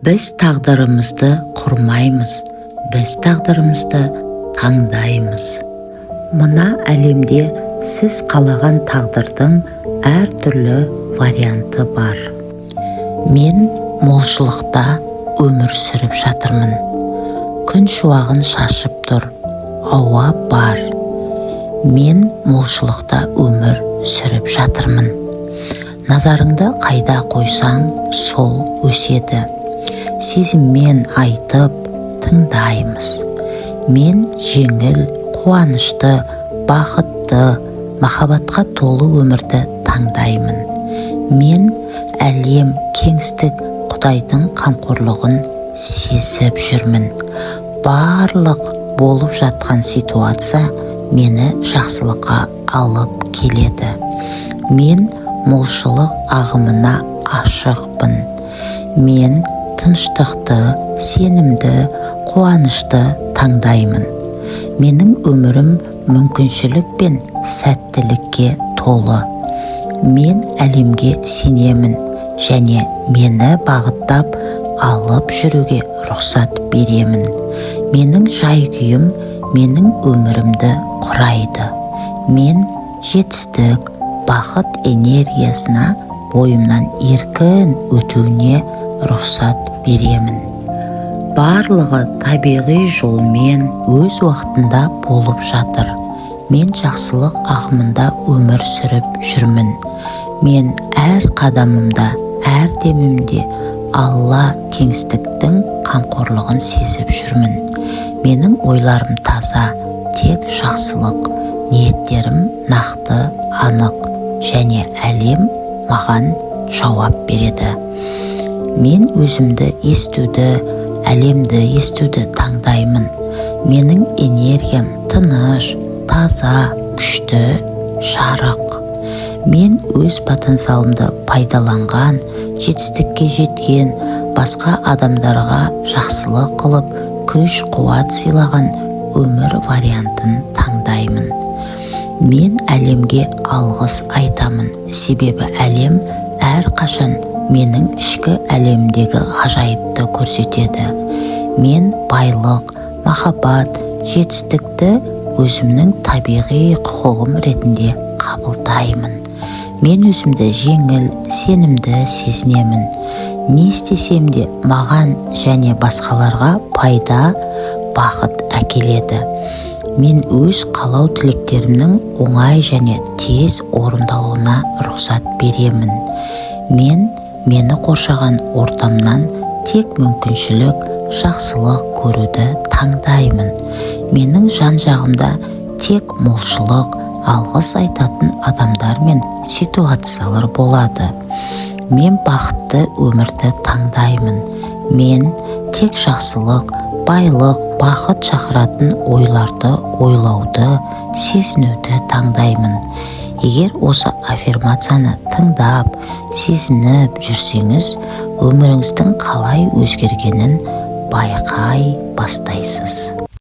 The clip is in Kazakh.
Біз тағдырымызды құрмаймыз, біз тағдырымызды таңдаймыз. Мына әлемде сіз қалаған тағдырдың әртүрлі варианты бар. Мен молшылықта өмір сүріп жатырмын. Күн шуағын шашып тұр, ауа бар. Мен молшылықта өмір сүріп жатырмын. Назарыңды қайда қойсаң, сол өседі. Сезіммен айтып тыңдаймыз. Мен жеңіл, қуанышты, бақытты, махаббатқа толы өмірді таңдаймын. Мен әлем, кеңістік, Құдайдың қамқорлығын сезіп жүрмін. Барлық болып жатқан ситуация мені жақсылыққа алып келеді. Мен молшылық ағымына ашықпын. Мен тыныштықты, сенімді, қуанышты таңдаймын. Менің өмірім мүмкіншілік пен сәттілікке толы. Мен әлемге сенемін және мені бағыттап алып жүруге рұқсат беремін. Менің жай-күйім менің өмірімді құрайды. Мен жетістік, бақыт энергиясына бойымнан еркін өтуіне рұқсат беремін. Барлығы табиғи жолмен өз уақытында болып жатыр. Мен жақсылық ағымында өмір сүріп жүрмін. Мен әр қадамымда, әр демімде Алла кеңістіктің қамқорлығын сезіп жүрмін. Менің ойларым таза, тек жақсылық, ниеттерім нақты, анық, және әлем маған жауап береді. Мен өзімді естуді, әлемді естуді таңдаймын. Менің энергиям тыныш, таза, күшті, жарық. Мен өз потенциалымды пайдаланған, жетістікке жеткен, басқа адамдарға жақсылық қылып, күш, қуат сыйлаған өмір вариантын таңдаймын. Мен әлемге алғыс айтамын, себебі әлем әрқашан менің ішкі әлемдегі ғажайыпты көрсетеді. Мен байлық, махаббат, жетістікті өзімнің табиғи құқығым ретінде қабылдаймын. Мен өзімді жеңіл, сенімді сезінемін. Не істесем де маған және басқаларға пайда, бақыт әкеледі. Мен өз қалау тілектерімнің оңай және тез орындалуына рұқсат беремін. Мен мені қоршаған ортамнан тек мүмкіншілік, жақсылық көруді таңдаймын. Менің жан-жағымда тек молшылық, алғыс айтатын адамдар мен ситуациялар болады. Мен бақытты өмірді таңдаймын. Мен тек жақсылық, байлық, бақыт шақыратын ойларды ойлауды, сезінуді таңдаймын. Егер осы аффирмацияны тыңдап, сезініп жүрсеңіз, өміріңіздің қалай өзгергенін байқай бастайсыз.